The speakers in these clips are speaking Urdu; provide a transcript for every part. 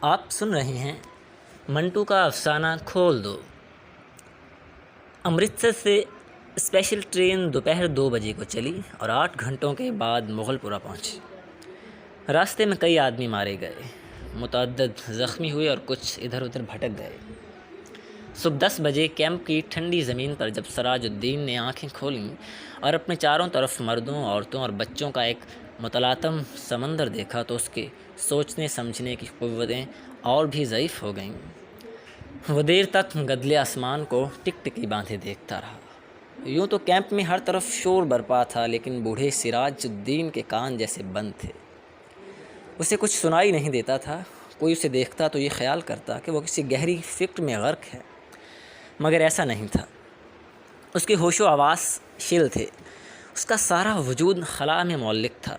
آپ سن رہے ہیں منٹو کا افسانہ کھول دو۔ امرتسر سے اسپیشل ٹرین دوپہر 2 بجے کو چلی اور 8 گھنٹوں کے بعد مغل پورہ پہنچی۔ راستے میں کئی آدمی مارے گئے، متعدد زخمی ہوئے اور کچھ ادھر ادھر بھٹک گئے۔ صبح 10 بجے کیمپ کی ٹھنڈی زمین پر جب سراج الدین نے آنکھیں کھولیں اور اپنے چاروں طرف مردوں، عورتوں اور بچوں کا ایک متلاطم سمندر دیکھا تو اس کے سوچنے سمجھنے کی قوتیں اور بھی ضعیف ہو گئیں۔ وہ دیر تک گدلے آسمان کو ٹک ٹکی باندھے دیکھتا رہا۔ یوں تو کیمپ میں ہر طرف شور برپا تھا، لیکن بوڑھے سراج الدین کے کان جیسے بند تھے۔ اسے کچھ سنائی نہیں دیتا تھا۔ کوئی اسے دیکھتا تو یہ خیال کرتا کہ وہ کسی گہری فکر میں غرق ہے، مگر ایسا نہیں تھا۔ اس کے ہوش و حواس شل تھے، اس کا سارا وجود خلا میں معلق تھا۔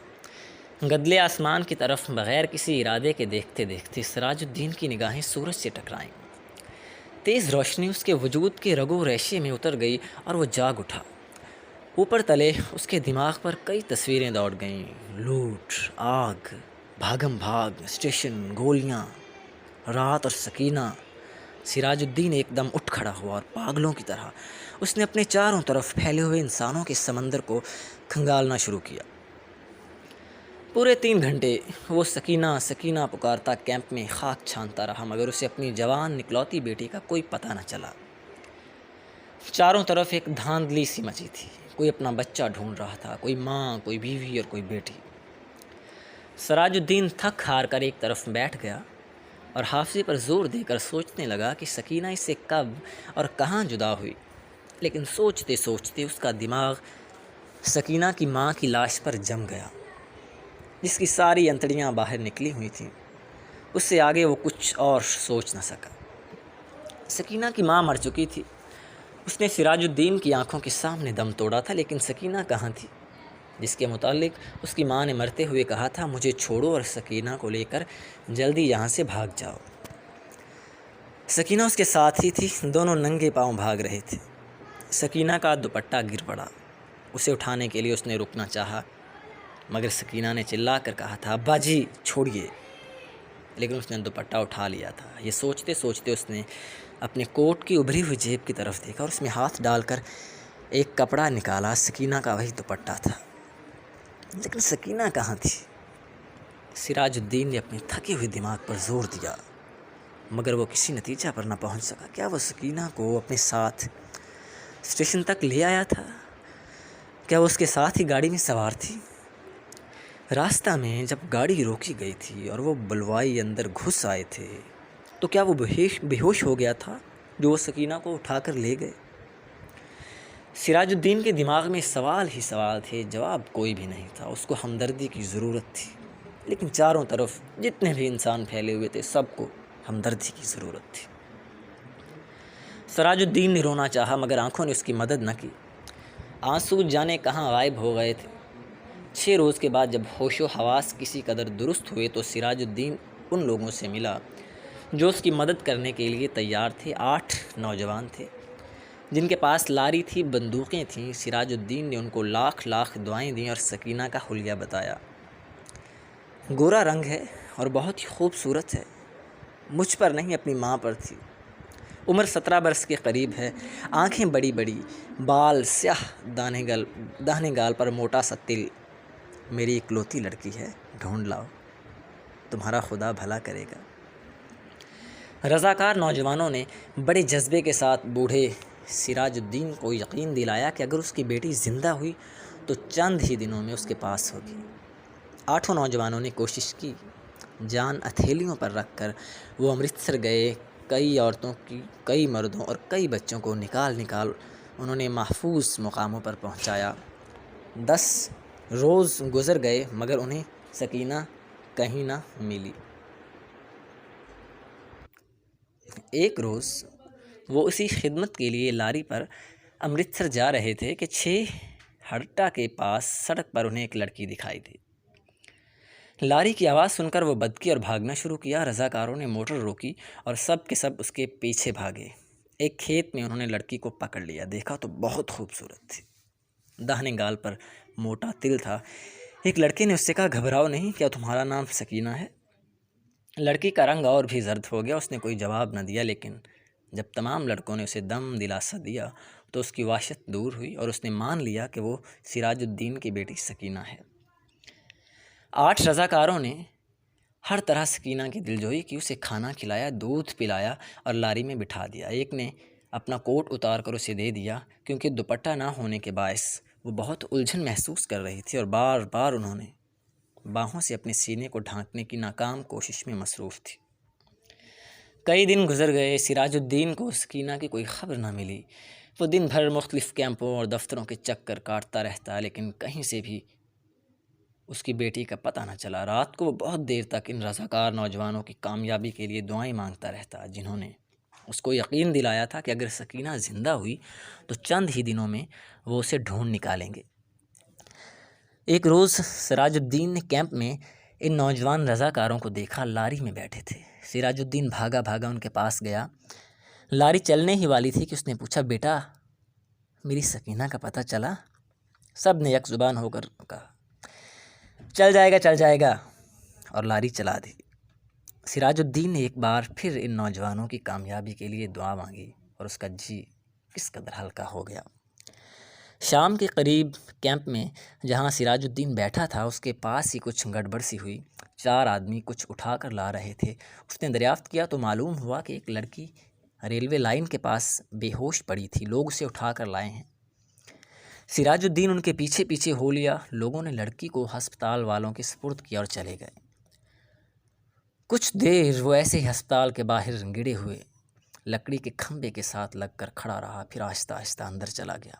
گدلے آسمان کی طرف بغیر کسی ارادے کے دیکھتے دیکھتے سراج الدین کی نگاہیں سورج سے ٹکرائیں۔ تیز روشنی اس کے وجود کے رگ و ریشے میں اتر گئی اور وہ جاگ اٹھا۔ اوپر تلے اس کے دماغ پر کئی تصویریں دوڑ گئیں: لوٹ، آگ، بھاگم بھاگ، اسٹیشن، گولیاں، رات اور سکینہ۔ سراج الدین ایک دم اٹھ کھڑا ہوا اور پاگلوں کی طرح اس نے اپنے چاروں طرف پھیلے ہوئے انسانوں کے سمندر کو کھنگالنا شروع کیا۔ پورے 3 گھنٹے وہ سکینہ سکینہ پکارتا کیمپ میں خاک چھانتا رہا، مگر اسے اپنی جوان نکلوتی بیٹی کا کوئی پتہ نہ چلا۔ چاروں طرف ایک دھاندلی سی مچی تھی، کوئی اپنا بچہ ڈھونڈ رہا تھا، کوئی ماں، کوئی بیوی اور کوئی بیٹی۔ سراج الدین تھک ہار کر ایک طرف بیٹھ گیا اور حافظے پر زور دے کر سوچنے لگا کہ سکینہ اس سے کب اور کہاں جدا ہوئی۔ لیکن سوچتے سوچتے اس کا دماغ سکینہ کی ماں کی لاش پر جم گیا، جس کی ساری انتڑیاں باہر نکلی ہوئی تھیں۔ اس سے آگے وہ کچھ اور سوچ نہ سکا۔ سکینہ کی ماں مر چکی تھی۔ اس نے سراج الدین کی آنکھوں کے سامنے دم توڑا تھا، لیکن سکینہ کہاں تھی، جس کے متعلق اس کی ماں نے مرتے ہوئے کہا تھا: مجھے چھوڑو اور سکینہ کو لے کر جلدی یہاں سے بھاگ جاؤ۔ سکینہ اس کے ساتھ ہی تھی، دونوں ننگے پاؤں بھاگ رہے تھے۔ سکینہ کا دوپٹہ گر پڑا، اسے اٹھانے کے لیے اس نے رکنا چاہا، مگر سکینہ نے چلا کر کہا تھا: ابا جی چھوڑیے، لیکن اس نے دوپٹہ اٹھا لیا تھا۔ یہ سوچتے سوچتے اس نے اپنے کوٹ کی ابھری ہوئی جیب کی طرف دیکھا اور اس میں ہاتھ ڈال کر ایک کپڑا نکالا۔ سکینہ کا وہی دوپٹہ تھا، لیکن سکینہ کہاں تھی؟ سراج الدین نے اپنے تھکے ہوئے دماغ پر زور دیا، مگر وہ کسی نتیجہ پر نہ پہنچ سکا۔ کیا وہ سکینہ کو اپنے ساتھ اسٹیشن تک لے آیا تھا؟ کیا وہ اس کے ساتھ ہی گاڑی میں سوار تھی؟ راستہ میں جب گاڑی روکی گئی تھی اور وہ بلوائی اندر گھس آئے تھے تو کیا وہ بے ہوش ہو گیا تھا جو وہ سکینہ کو اٹھا کر لے گئے؟ سراج الدین کے دماغ میں سوال ہی سوال تھے، جواب کوئی بھی نہیں تھا۔ اس کو ہمدردی کی ضرورت تھی، لیکن چاروں طرف جتنے بھی انسان پھیلے ہوئے تھے سب کو ہمدردی کی ضرورت تھی۔ سراج الدین نے رونا چاہا، مگر آنکھوں نے اس کی مدد نہ کی۔ آنسو جانے کہاں غائب ہو گئے تھے۔ 6 روز کے بعد جب ہوش و حواس کسی قدر درست ہوئے تو سراج الدین ان لوگوں سے ملا جو اس کی مدد کرنے کے لیے تیار تھے۔ 8 نوجوان تھے جن کے پاس لاری تھی، بندوقیں تھیں۔ سراج الدین نے ان کو لاکھ لاکھ دعائیں دیں اور سکینہ کا حلیہ بتایا۔ گورا رنگ ہے اور بہت ہی خوبصورت ہے، مجھ پر نہیں اپنی ماں پر تھی۔ عمر 17 برس کے قریب ہے، آنکھیں بڑی بڑی، بال سیاہ، داہنے گال پر موٹا سا تل۔ میری اکلوتی لڑکی ہے، ڈھونڈ لاؤ، تمہارا خدا بھلا کرے گا۔ رضاکار نوجوانوں نے بڑے جذبے کے ساتھ بوڑھے سراج الدین کو یقین دلایا کہ اگر اس کی بیٹی زندہ ہوئی تو چند ہی دنوں میں اس کے پاس ہوگی۔ 8 نوجوانوں نے کوشش کی، جان ہتھیلیوں پر رکھ کر وہ امرتسر گئے۔ کئی عورتوں کی، کئی مردوں اور کئی بچوں کو نکال انہوں نے محفوظ مقاموں پر پہنچایا۔ 10 روز گزر گئے مگر انہیں سکینہ کہیں نہ ملی۔ ایک روز وہ اسی خدمت کے لیے لاری پر امرتسر جا رہے تھے کہ 6 ہڑٹا کے پاس سڑک پر انہیں ایک لڑکی دکھائی دی۔ لاری کی آواز سن کر وہ بدکی اور بھاگنا شروع کیا۔ رضاکاروں نے موٹر روکی اور سب کے سب اس کے پیچھے بھاگے۔ ایک کھیت میں انہوں نے لڑکی کو پکڑ لیا، دیکھا تو بہت خوبصورت تھی، داہنے گال پر موٹا تل تھا۔ ایک لڑکے نے اس سے کہا: گھبراؤ نہیں، کیا تمہارا نام سکینہ ہے؟ لڑکی کا رنگ اور بھی زرد ہو گیا، اس نے کوئی جواب نہ دیا، لیکن جب تمام لڑکوں نے اسے دم دلاسا دیا تو اس کی وحشت دور ہوئی اور اس نے مان لیا کہ وہ سراج الدین کی بیٹی سکینہ ہے۔ 8 رضاکاروں نے ہر طرح سکینہ کی دلجوئی کی، اسے کھانا کھلایا، دودھ پلایا اور لاری میں بٹھا دیا۔ ایک نے اپنا کوٹ اتار کر اسے دے دیا، کیونکہ دوپٹہ نہ ہونے کے باعث وہ بہت الجھن محسوس کر رہی تھی اور بار بار انہوں نے باہوں سے اپنے سینے کو ڈھانکنے کی ناکام کوشش میں مصروف تھی۔ کئی دن گزر گئے، سراج الدین کو سکینہ کی کوئی خبر نہ ملی۔ وہ دن بھر مختلف کیمپوں اور دفتروں کے چکر کاٹتا رہتا، لیکن کہیں سے بھی اس کی بیٹی کا پتہ نہ چلا۔ رات کو وہ بہت دیر تک ان رضاکار نوجوانوں کی کامیابی کے لیے دعائیں مانگتا رہتا، جنہوں نے اس کو یقین دلایا تھا کہ اگر سکینہ زندہ ہوئی تو چند ہی دنوں میں وہ اسے ڈھونڈ نکالیں گے۔ ایک روز سراج الدین نے کیمپ میں ان نوجوان رضاکاروں کو دیکھا، لاری میں بیٹھے تھے۔ سراج الدین بھاگا بھاگا ان کے پاس گیا۔ لاری چلنے ہی والی تھی کہ اس نے پوچھا، بیٹا میری سکینہ کا پتہ چلا؟ سب نے یک زبان ہو کر کہا، چل جائے گا، اور لاری چلا دی۔ سراج الدین نے ایک بار پھر ان نوجوانوں کی کامیابی کے لیے دعا مانگی اور اس کا جی کس قدر ہلکا ہو گیا۔ شام کے قریب کیمپ میں جہاں سراج الدین بیٹھا تھا، اس کے پاس ہی کچھ گڑبڑ سی ہوئی۔ 4 آدمی کچھ اٹھا کر لا رہے تھے۔ اس نے دریافت کیا تو معلوم ہوا کہ ایک لڑکی ریلوے لائن کے پاس بے ہوش پڑی تھی، لوگ اسے اٹھا کر لائے ہیں۔ سراج الدین ان کے پیچھے پیچھے ہو لیا۔ لوگوں نے لڑکی کو ہسپتال والوں کے سپرد کیا اور چلے گئے۔ کچھ دیر وہ ایسے ہی ہسپتال کے باہر گڑے ہوئے لکڑی کے کھمبے کے ساتھ لگ کر کھڑا رہا، پھر آہستہ آہستہ اندر چلا گیا۔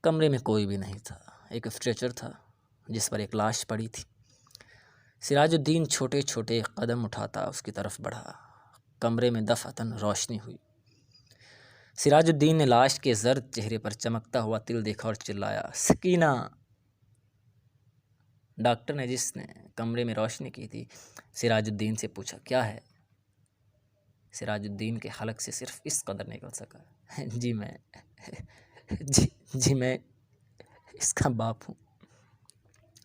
کمرے میں کوئی بھی نہیں تھا، ایک اسٹریچر تھا جس پر ایک لاش پڑی تھی۔ سراج الدین چھوٹے چھوٹے قدم اٹھاتا اس کی طرف بڑھا۔ کمرے میں دفعتاً روشنی ہوئی۔ سراج الدین نے لاش کے زرد چہرے پر چمکتا ہوا تل دیکھا اور چلایا، سکینہ! ڈاکٹر نے، جس نے کمرے میں روشنی کی تھی، سراج الدین سے پوچھا، کیا ہے؟ سراج الدین کے حلق سے صرف اس قدر نکل سکا، جی میں اس کا باپ ہوں۔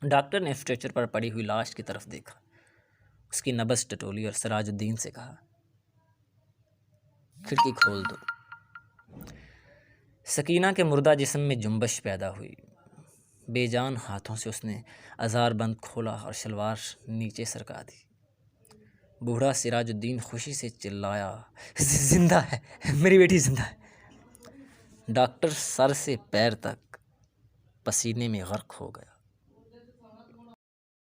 ڈاکٹر نے اسٹریچر پر پڑی ہوئی لاش کی طرف دیکھا، اس کی نبض ٹٹولی اور سراج الدین سے کہا، کھڑکی کھول دو۔ سکینہ کے مردہ جسم میں جنبش پیدا ہوئی۔ بے جان ہاتھوں سے اس نے ازار بند کھولا اور شلوار نیچے سرکا دی۔ بوڑھا سراج الدین خوشی سے چلایا، زندہ ہے، میری بیٹی زندہ ہے۔ ڈاکٹر سر سے پیر تک پسینے میں غرق ہو گیا۔